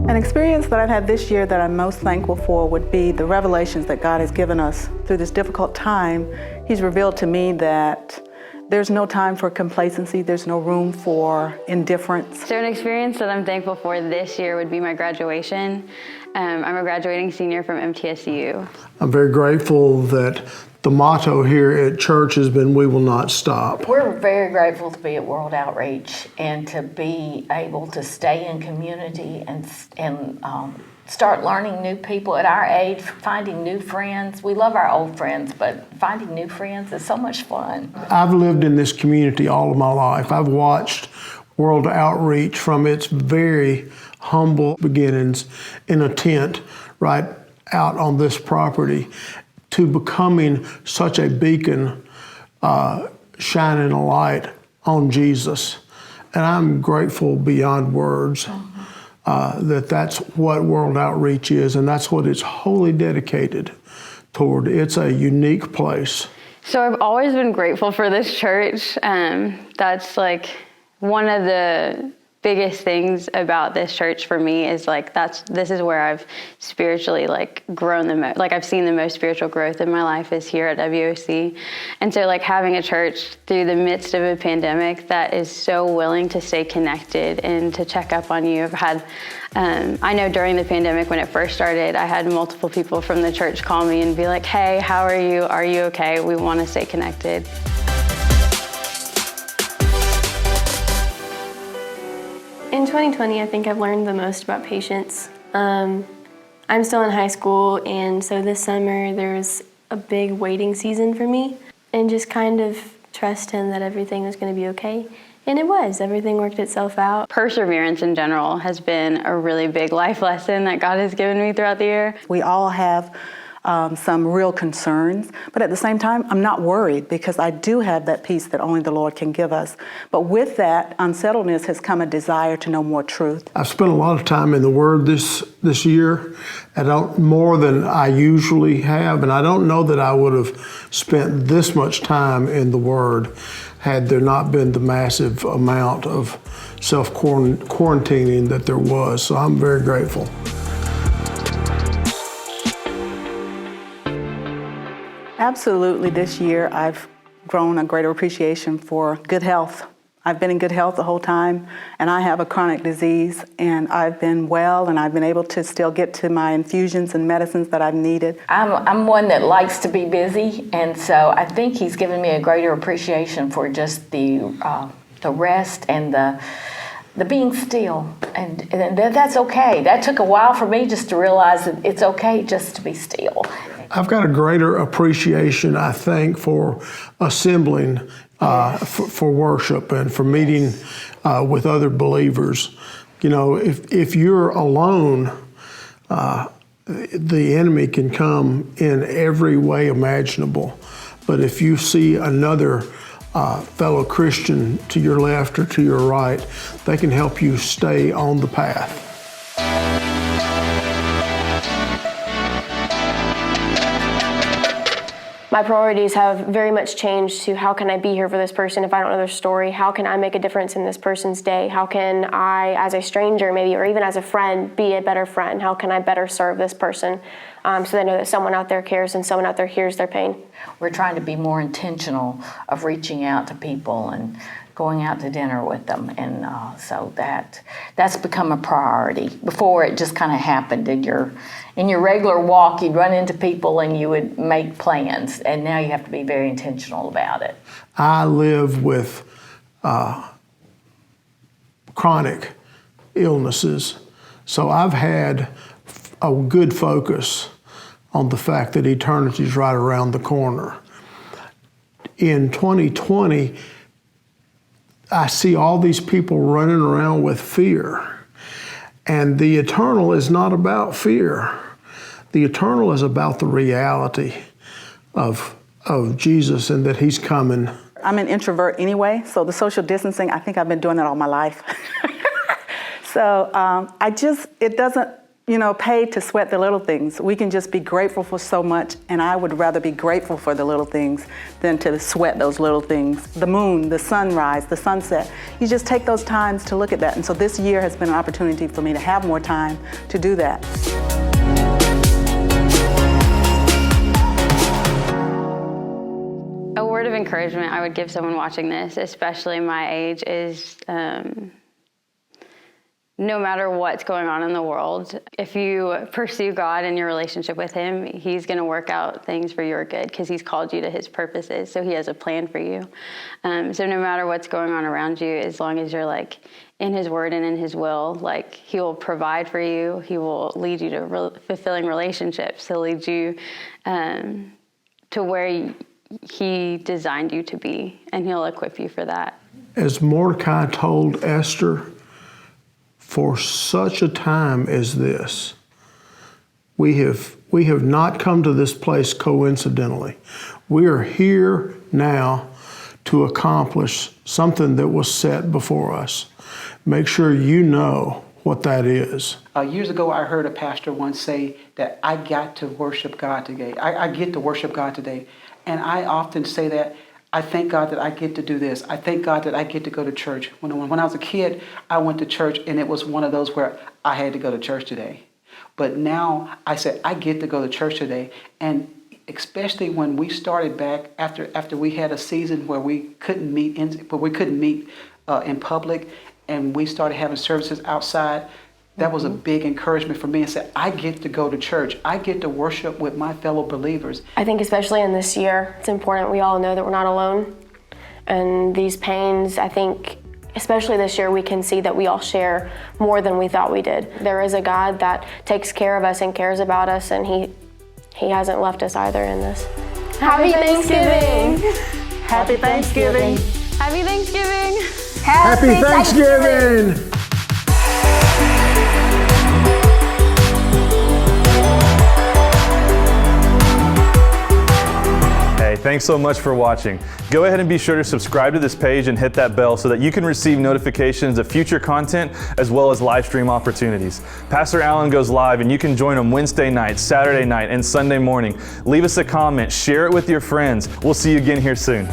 An experience that I've had this year that I'm most thankful for would be the revelations that God has given us through this difficult time. He's revealed to me that there's no time for complacency, there's no room for indifference. So an experience that I'm thankful for this year would be my graduation. I'm a graduating senior from MTSU. I'm very grateful that the motto here at church has been, "We will not stop." We're very grateful to be at World Outreach and to be able to stay in community and start learning new people at our age, finding new friends. We love our old friends, but finding new friends is so much fun. I've lived in this community all of my life. I've watched World Outreach from its very humble beginnings in a tent right out on this property to becoming such a beacon, shining a light on Jesus. And I'm grateful beyond words that that's what World Outreach is, and that's what it's wholly dedicated toward. It's a unique place. So I've always been grateful for this church. That's like one of the biggest things about this church for me is like this is where I've spiritually like grown the most. Like I've seen the most spiritual growth in my life is here at WOC. And so like having a church through the midst of a pandemic that is so willing to stay connected and to check up on you. I've had I know during the pandemic when it first started, I had multiple people from the church call me and be like, "Hey, how are you? Are you okay? We want to stay connected." In 2020, I think I've learned the most about patience. I'm still in high school, and so this summer there's a big waiting season for me, and just kind of trusting that everything was going to be okay. And it was. Everything worked itself out. Perseverance in general has been a really big life lesson that God has given me throughout the year. We all have some real concerns, but at the same time, I'm not worried because I do have that peace that only the Lord can give us. But with that unsettledness has come a desire to know more truth. I've spent a lot of time in the Word this year, more than I usually have, and I don't know that I would have spent this much time in the Word had there not been the massive amount of self-quarantining that there was. So I'm very grateful. Absolutely, this year I've grown a greater appreciation for good health. I've been in good health the whole time, and I have a chronic disease, and I've been well, and I've been able to still get to my infusions and medicines that I've needed. I'm one that likes to be busy, and so I think he's given me a greater appreciation for just the rest and the being still, and that's okay. That took a while for me just to realize that it's okay just to be still. I've got a greater appreciation, I think, for assembling, for worship and for meeting with other believers. You know, if you're alone, the enemy can come in every way imaginable. But if you see another fellow Christian to your left or to your right, they can help you stay on the path. My priorities have very much changed to how can I be here for this person if I don't know their story? How can I make a difference in this person's day? How can I, as a stranger maybe, or even as a friend, be a better friend? How can I better serve this person so they know that someone out there cares and someone out there hears their pain? We're trying to be more intentional of reaching out to people and going out to dinner with them, and so that's become a priority. Before, it just kind of happened in your regular walk. You'd run into people and you would make plans, and now you have to be very intentional about it. I live with chronic illnesses, so I've had a good focus on the fact that eternity is right around the corner. In 2020, I see all these people running around with fear. And the eternal is not about fear. The eternal is about the reality of Jesus and that he's coming. I'm an introvert anyway, so the social distancing, I think I've been doing that all my life. So it doesn't paid to sweat the little things. We can just be grateful for so much, and I would rather be grateful for the little things than to sweat those little things. The moon, the sunrise, the sunset. You just take those times to look at that. And so this year has been an opportunity for me to have more time to do that. A word of encouragement I would give someone watching this, especially my age, is no matter what's going on in the world, if you pursue God and your relationship with Him, He's going to work out things for your good because He's called you to His purposes. So He has a plan for you. So no matter what's going on around you, as long as you're in His Word and in His will, He will provide for you. He will lead you to fulfilling relationships. He'll lead you to where He designed you to be, and He'll equip you for that. As Mordecai told Esther, for such a time as this, we have not come to this place coincidentally. We are here now to accomplish something that was set before us. Make sure you know what that is. Years ago, I heard a pastor once say that I got to worship God today. I get to worship God today. And I often say that I thank God that I get to do this. I thank God that I get to go to church. When I was a kid, I went to church, and it was one of those where I had to go to church today. But now I said, I get to go to church today. And especially when we started back after we had a season where we couldn't meet in public, and we started having services outside. That was a big encouragement for me, and said, I get to go to church. I get to worship with my fellow believers. I think especially in this year, it's important we all know that we're not alone. And these pains, I think, especially this year, we can see that we all share more than we thought we did. There is a God that takes care of us and cares about us, and He hasn't left us either in this. Happy Thanksgiving! Happy Thanksgiving! Happy Thanksgiving! Happy Thanksgiving! Hey, thanks so much for watching. Go ahead and be sure to subscribe to this page and hit that bell so that you can receive notifications of future content as well as live stream opportunities. Pastor Allen goes live, and you can join him Wednesday night, Saturday night, and Sunday morning. Leave us a comment, share it with your friends. We'll see you again here soon.